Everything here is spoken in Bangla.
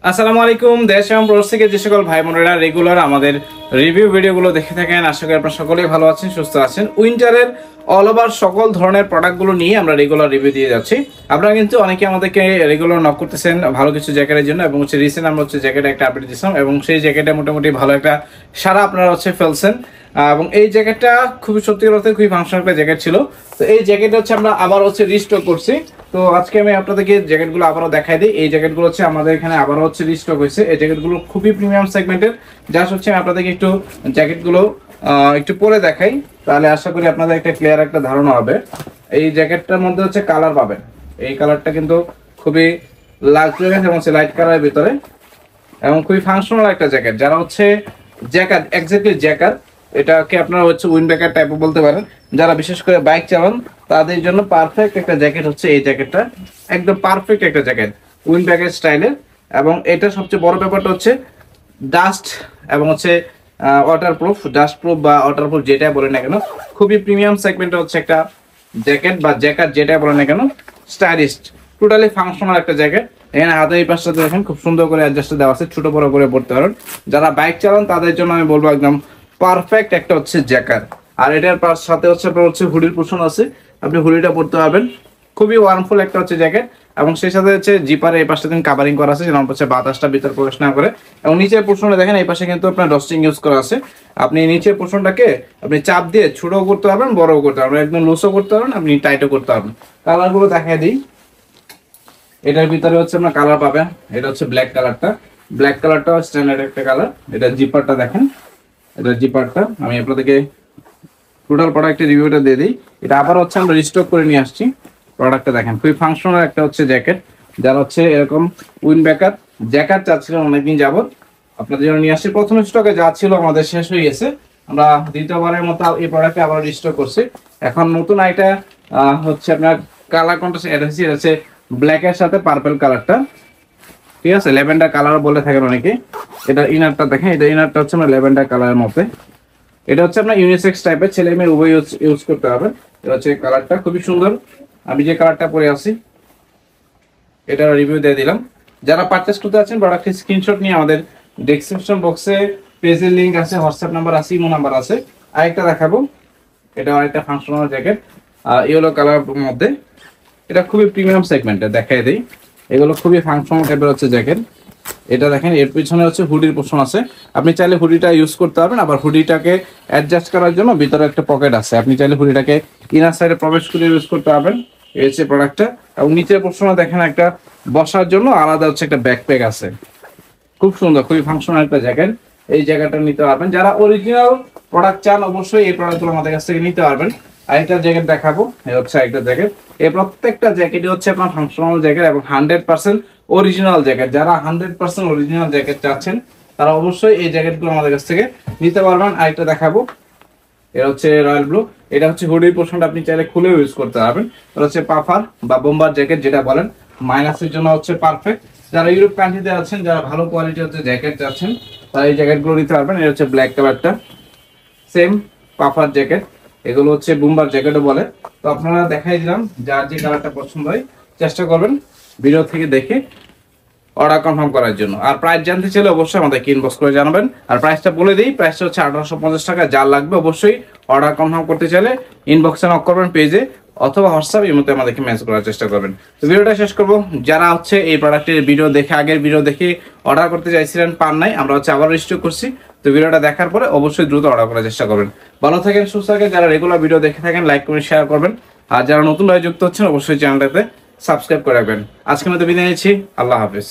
আসসালামু আলাইকুম। দেশ এবং প্রবাস থেকে যে সকল ভাই বোনেরা রেগুলার আমাদের রিভিউ ভিডিওগুলো দেখে থাকেন, আশা করি আপনারা সকলেই ভালো আছেন, সুস্থ আছেন। উইন্টারের অল ওভার সকল ধরনের প্রোডাক্টগুলো নিয়ে আমরা রেগুলার রিভিউ দিয়ে যাচ্ছি। আপনারা কিন্তু অনেকে আমাদেরকে রেগুলার নক করতেছেন ভালো কিছু জ্যাকেটের জন্য, এবং রিসেন্ট আমরা জ্যাকেটে একটা আপডেট দিচ্ছিলাম এবং সেই জ্যাকেটে মোটামুটি ভালো একটা সারা আপনারা ফেলছেন। এবং এই জ্যাকেটটা খুবই সত্যি অর্থে খুবই ফাংশনাল একটা জ্যাকেট ছিল। তো এই জ্যাকেটটা আমরা আবার রিস্টক করছি। তো আজকে আমি আপনাদেরকে জ্যাকেটগুলো আবারও দেখাই দিই। এই জ্যাকেটগুলো আমাদের এখানে আবারও রিস্টক হয়েছে। এই জ্যাকেটগুলো খুবই প্রিমিয়াম সেগমেন্টের। জাস্ট আমি আপনাদেরকে একটু জ্যাকেটগুলো একটু পরে দেখাই, তাহলে আশা করি আপনাদের একটা ক্লিয়ার একটা ধারণা হবে। এই জ্যাকেটটার মধ্যে কালার পাবেন। এই কালারটা কিন্তু খুবই লাক্সারিয়াস এবং লাইট কালারের ভিতরে, এবং খুবই ফাংশনাল একটা জ্যাকেট। যারা জ্যাকেট এক্স্যাক্টলি জ্যাকেট, এটাকে আপনারা উইন্ডব্রেকার টাইপও বলতে পারেন। যারা বিশেষ করে বাইক চালান তাদের জন্য পারফেক্ট একটা জ্যাকেট এই জ্যাকেটটা। একদম পারফেক্ট একটা জ্যাকেট উইন্ডব্রেকার স্টাইলের। এবং এটা সবচেয়ে বড় ব্যাপারটা ডাস্ট এবং ওয়াটারপ্রুফ, ডাস্ট প্রুফ বা ওয়াটারপ্রুফ যেটা বলেন না কেন, খুবই প্রিমিয়াম সেগমেন্টে একটা জ্যাকেট বা জ্যাকেট যেটা বলেন না কেন, স্টাইলিশ টোটালি ফাংশনাল একটা জ্যাকেট। এখানে হাতের এই পাশটাতে দেখেন খুব সুন্দর করে অ্যাডজাস্ট দেওয়া আছে, ছোট বড় করে পড়তে পারেন। যারা বাইক চালান তাদের জন্য আমি বলবো একদম পারফেক্ট একটা জ্যাকেট। আর এটার সাথে আপনার হুডির পোর্শন আছে, আপনি হুডিটা পরতে পারবেন। খুবই ওয়ার্মফুল একটা জ্যাকেট। এবং সেই সাথে জিপারে এই পাশটা কাভারিং করা আছে, যেন বাতাসটা ভিতর প্রবেশ না করে। এবং নিচের পোর্শনে দেখেন এই পাশে কিন্তু আপনার ডস্টিং ইউজ করা আছে। আপনি নিচের পোর্শনটাকে আপনি চাপ দিয়ে ছোটও করতে পারবেন, বড়ও করতে পারবেন, একদম লুজও করতে পারবেন, আপনি টাইটও করতে পারবেন। কালারগুলো দেখাই দিই। এটার ভিতরে আপনার কালার পাবেন। এটা ব্ল্যাক কালারটা। ব্ল্যাক কালারটা স্ট্যান্ডার্ড একটা কালার। এটা জিপারটা দেখেন, এটা জিপারটা আমি আপনাদেরকে টোটাল প্রোডাক্টের রিভিউটা দিয়ে দিই। এটা আবার আমরা রিস্টক করে নিয়ে আসছি। প্রোডাক্টটা দেখেন খুবই ফাংশনাল একটা জ্যাকেট। যারা এরকম উইন্ডব্রেকার জ্যাকেট চাচ্ছিলেন অনেকদিন যাবত, আপনাদের জন্য নিয়ে আসছি। প্রথম স্টকে যা ছিল আমাদের শেষ হয়ে গেছে, আমরা দ্বিতীয়বারের মতো এই প্রোডাক্টে আবার রিস্টক করছি। এখন নতুন আইটা আপনার কালার কন্ট্রাস্ট অ্যাড হয়েছে, ব্ল্যাকের সাথে পার্পল কালারটা, ঠিক আছে, ল্যাভেন্ডার কালার বলে থাকেন অনেকে। এটা ইনারটা দেখেন, এটা ইনারটা আমরা ল্যাভেন্ডার কালারের মধ্যে। এটা আপনার ইউনিসেক্স টাইপের, ছেলে মেয়ে উভয় ইউজ করতে হবে। এটা কালারটা খুবই সুন্দর। আমি যে কালারটা পরে আছি এটা রিভিউ দিয়ে দিলাম। যারা পারচেজ করতে আছেন প্রোডাক্টের স্ক্রিনশট নিয়ে আমাদের ডেসক্রিপশন বক্সে পেজের লিংক আছে, হোয়াটসঅ্যাপ নাম্বার আছে, ইমো নাম্বার আছে। আরেকটা দেখাবো, এটা আরেকটা ফাংশনাল জ্যাকেট ইয়েলো কালার মধ্যে। এটা খুবই প্রিমিয়াম সেগমেন্টে দেখাই দেই। এগুলো খুবই ফাংশনাল টাইপের জ্যাকেট। এটা দেখেন এর পিছনে হুডির পোর্শন আছে, আপনি চাইলে হুডিটা ইউজ করতে পারবেন। আবার হুডিটাকে অ্যাডজাস্ট করার জন্য ভিতরে একটা পকেট আছে, আপনি চাইলে হুডিটাকে ইনার সাইডে প্রবেশ করে ইউজ করতে পারবেন। এই প্রোডাক্টটা। এবং নিচের পোর্শনে দেখেন একটা বসার জন্য আলাদা একটা ব্যাকপ্যাক আছে। খুব সুন্দর, খুবই ফাংশনাল একটা জ্যাকেট। এই জ্যাকেটটা নিতে পারবেন। যারা অরিজিনাল প্রোডাক্ট চান অবশ্যই এই প্রোডাক্টগুলো আমাদের কাছ থেকে নিতে পারবেন। আরেকটা জ্যাকেট দেখাবো, একটা জ্যাকেট। এই প্রত্যেকটা জ্যাকেটই আপনার ফাংশনাল জ্যাকেট এবং 100% অরিজিনাল জ্যাকেট। যারা 100% অরিজিনাল জ্যাকেট চাচ্ছেন তারা অবশ্যই এই জ্যাকেটগুলো আমাদের কাছ থেকে নিতে পারবেন। আরেকটা দেখাবো, এটা রয়্যাল ব্লু। এটা হুডির পোর্শনটা আপনি চাইলে খুলে ইউজ করতে পারবেন। এটা পাফার বা বোম্বার জ্যাকেট যেটা বলেন, মাইনাসের জন্য পারফেক্ট। যারা ইউরোপ কান্ট্রিতে আছেন, যারা ভালো কোয়ালিটির জ্যাকেট চাচ্ছেন, তারা এই জ্যাকেটগুলো নিতে পারবেন। এটা ব্ল্যাক কালারটা, সেম পাফার জ্যাকেট। এগুলো বুম্বার জ্যাকেটও বলে। তো আপনারা দেখাই দিলাম, যার যে কালারটা পছন্দ হয় চেষ্টা করবেন ভিডিও থেকে দেখে অর্ডার কনফার্ম করার জন্য। আর প্রাইস জানতে চাইলে অবশ্যই আমাদেরকে ইনবক্স করে জানাবেন। আর প্রাইসটা বলে দিই, প্রাইসটা 1850 টাকা। যার লাগবে অবশ্যই অর্ডার কনফার্ম করতে চাইলে ইনবক্সে নক করবেন পেজে, অথবা হোয়াটসঅ্যাপ এর মধ্যে আমাদেরকে মেসেজ করার চেষ্টা করবেন। তো ভিডিওটা শেষ করব। যারা এই প্রোডাক্টের ভিডিও দেখে, আগের ভিডিও দেখে অর্ডার করতে চাইছিলেন, পান নাই, আমরা আবার রিস্টক করছি। তো ভিডিওটা দেখার পরে অবশ্যই দ্রুত অর্ডার করার চেষ্টা করবেন। ভালো থাকেন, সুস্থ থাকেন। যারা রেগুলার ভিডিও দেখে থাকেন লাইক করে শেয়ার করবেন। আর যারা নতুনভাবে যুক্ত হচ্ছেন অবশ্যই চ্যানেলটাতে সাবস্ক্রাইব করে রাখবেন। আজকের মতো বিদায় নিচ্ছি। আল্লাহ হাফেজ।